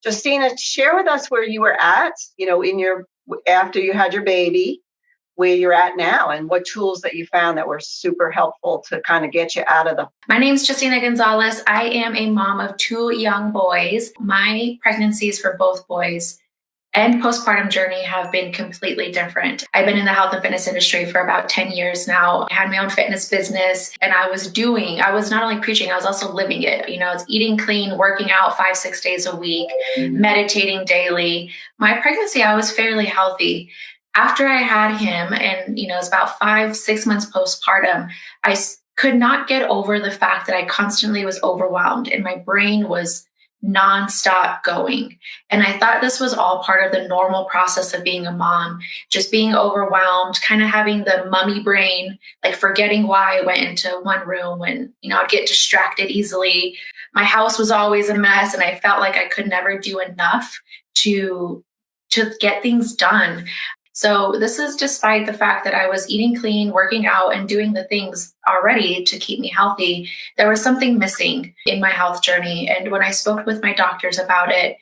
Justina, share with us where you were at, after you had your baby, where you're at now, and what tools that you found that were super helpful to kind of get you out of the. My name is Justina Gonzalez. I am a mom of 2 young boys. My pregnancies for both boys and postpartum journey have been completely different. I've been in the health and fitness industry for about 10 years now. I had my own fitness business, and I was not only preaching, I was also living it. It's eating clean, working out 5-6 days a week, meditating daily. My pregnancy, I was fairly healthy. After I had him, and it was about 5-6 months postpartum, could not get over the fact that I constantly was overwhelmed and my brain was nonstop going. And I thought this was all part of the normal process of being a mom, just being overwhelmed, kind of having the mummy brain, like forgetting why I went into one room when, I'd get distracted easily. My house was always a mess and I felt like I could never do enough to get things done. So this is despite the fact that I was eating clean, working out, and doing the things already to keep me healthy. There was something missing in my health journey. And when I spoke with my doctors about it,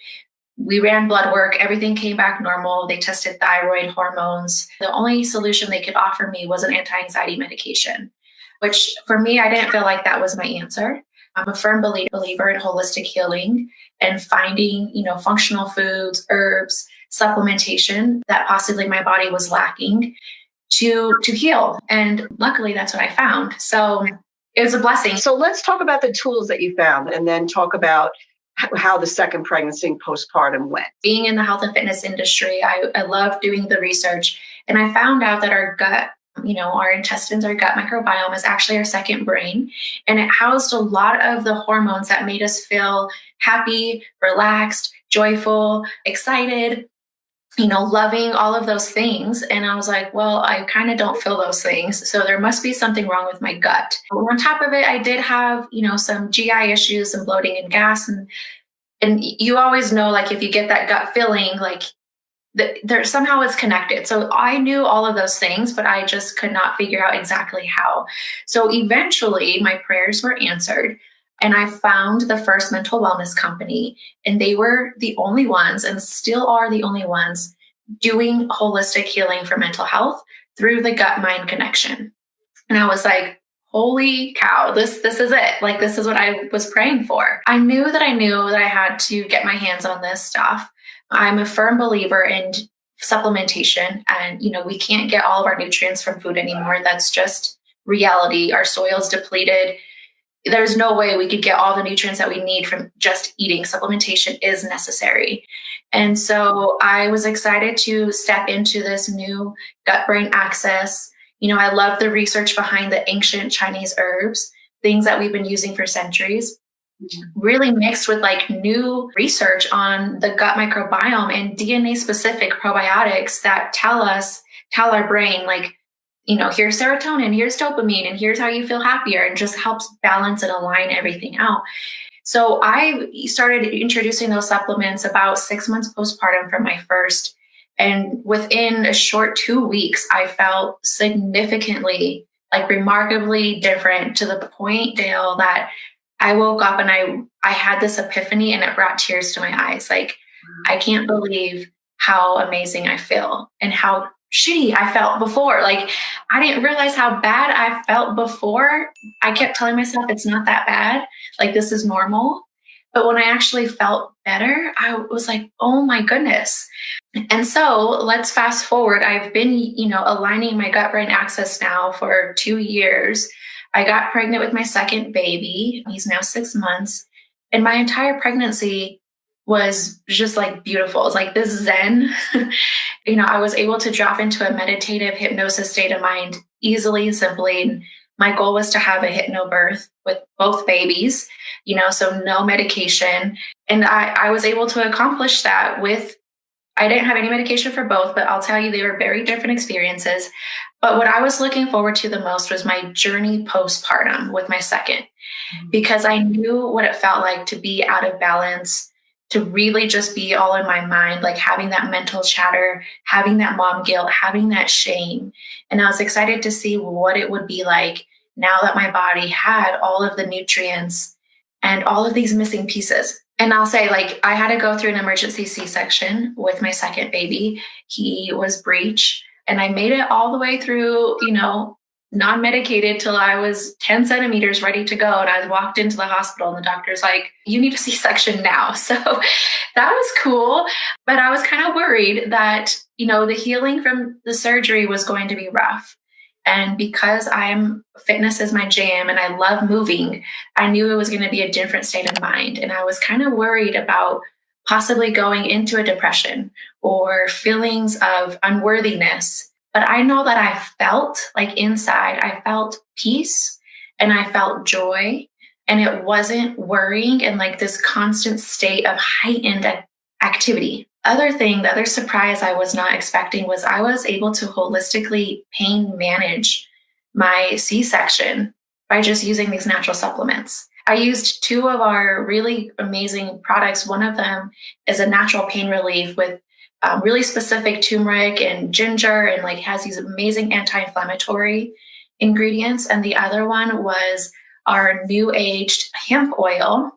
we ran blood work, everything came back normal. They tested thyroid hormones. The only solution they could offer me was an anti-anxiety medication, which for me, I didn't feel like that was my answer. I'm a firm believer in holistic healing and finding, functional foods, herbs, supplementation that possibly my body was lacking to heal. And luckily that's what I found. So it was a blessing. So let's talk about the tools that you found and then talk about how the second pregnancy and postpartum went. Being in the health and fitness industry, I love doing the research, and I found out that our gut, our intestines, our gut microbiome is actually our second brain, and it housed a lot of the hormones that made us feel happy, relaxed, joyful, excited, loving, all of those things. And I was like, well, I kind of don't feel those things. So there must be something wrong with my gut. On top of it, I did have, some GI issues, some bloating and gas. And you always know, like, if you get that gut feeling, like there somehow it's connected. So I knew all of those things, but I just could not figure out exactly how. So eventually my prayers were answered. And I found the first mental wellness company, and they were the only ones, and still are the only ones, doing holistic healing for mental health through the gut-mind connection. And I was like, holy cow, this is it. Like, this is what I was praying for. I knew that I had to get my hands on this stuff. I'm a firm believer in supplementation, and, we can't get all of our nutrients from food anymore. That's just reality. Our soil's depleted. There's no way we could get all the nutrients that we need from just eating. Supplementation is necessary. And so I was excited to step into this new gut-brain access. I love the research behind the ancient Chinese herbs, things that we've been using for centuries, really mixed with like new research on the gut microbiome and DNA-specific probiotics that tell our brain, like, here's serotonin, here's dopamine, and here's how you feel happier, and just helps balance and align everything out. So I started introducing those supplements about 6 months postpartum from my first. And within a short 2 weeks, I felt significantly, like remarkably different, to the point, Dale, that I woke up and I had this epiphany, and it brought tears to my eyes. Like, I can't believe how amazing I feel and how shitty I felt before. Like, I didn't realize how bad I felt before. I kept telling myself it's not that bad. Like, this is normal. But when I actually felt better, I was like, oh my goodness. And so let's fast forward. I've been, aligning my gut brain access now for 2 years. I got pregnant with my second baby. He's now 6 months. And my entire pregnancy was just like beautiful. It's like this zen. I was able to drop into a meditative hypnosis state of mind easily and simply. My goal was to have a hypnobirth with both babies, so no medication. And I was able to accomplish that I didn't have any medication for both, but I'll tell you, they were very different experiences. But what I was looking forward to the most was my journey postpartum with my second, because I knew what it felt like to be out of balance, to really just be all in my mind, like having that mental chatter, having that mom guilt, having that shame. And I was excited to see what it would be like now that my body had all of the nutrients and all of these missing pieces. And I'll say, like, I had to go through an emergency C-section with my second baby. He was breech, and I made it all the way through, non-medicated till I was 10 centimeters ready to go. And I walked into the hospital and the doctor's like, you need a C-section now. So that was cool. But I was kind of worried that, the healing from the surgery was going to be rough. And because fitness is my jam and I love moving, I knew it was going to be a different state of mind. And I was kind of worried about possibly going into a depression or feelings of unworthiness. But I know that I felt like inside, I felt peace and I felt joy, and it wasn't worrying and like this constant state of heightened activity. The other surprise I was not expecting was I was able to holistically pain manage my C-section by just using these natural supplements. I used 2 of our really amazing products. One of them is a natural pain relief with really specific turmeric and ginger, and like has these amazing anti-inflammatory ingredients. And the other one was our new aged hemp oil,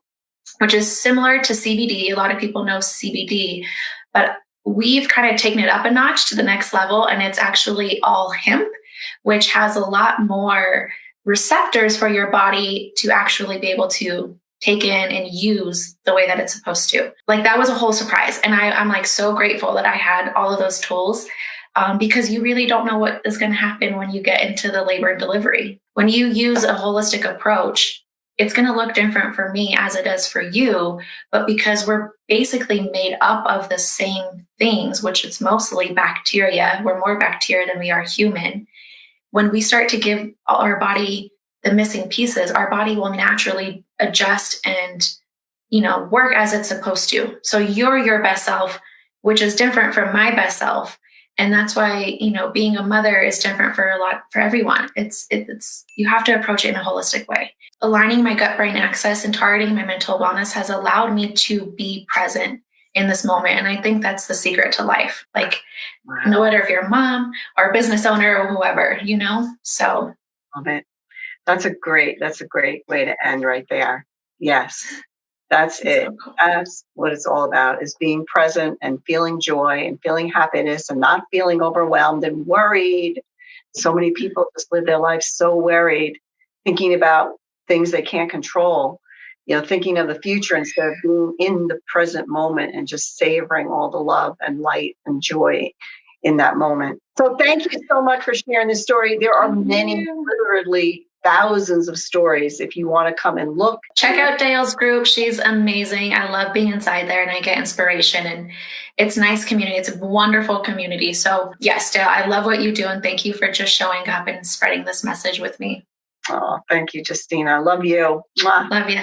which is similar to CBD. A lot of people know CBD, but we've kind of taken it up a notch to the next level, and it's actually all hemp, which has a lot more receptors for your body to actually be able to take in and use the way that it's supposed to. Like, that was a whole surprise. And I'm like so grateful that I had all of those tools, because you really don't know what is going to happen when you get into the labor and delivery. When you use a holistic approach, it's going to look different for me as it does for you. But because we're basically made up of the same things, which it's mostly bacteria, we're more bacteria than we are human. When we start to give our body the missing pieces, our body will naturally adjust and, work as it's supposed to. So you're your best self, which is different from my best self. And that's why, being a mother is different for everyone. It's you have to approach it in a holistic way. Aligning my gut-brain axis and targeting my mental wellness has allowed me to be present in this moment. And I think that's the secret to life. Like, wow. No matter if you're a mom or a business owner or whoever, so. Love it. That's a great way to end right there. Yes, that's it. So cool. That's what it's all about, is being present and feeling joy and feeling happiness and not feeling overwhelmed and worried. So many people just live their life so worried, thinking about things they can't control, thinking of the future instead of being in the present moment and just savoring all the love and light and joy in that moment. So thank you so much for sharing this story. There are many, literally thousands of stories if you want to come and look. Check out Dale's group. She's amazing. I love being inside there and I get inspiration, and it's a nice community. It's a wonderful community. So yes, Dale, I love what you do, and thank you for just showing up and spreading this message with me. Oh, thank you, Justina. I love you. Mwah. Love you.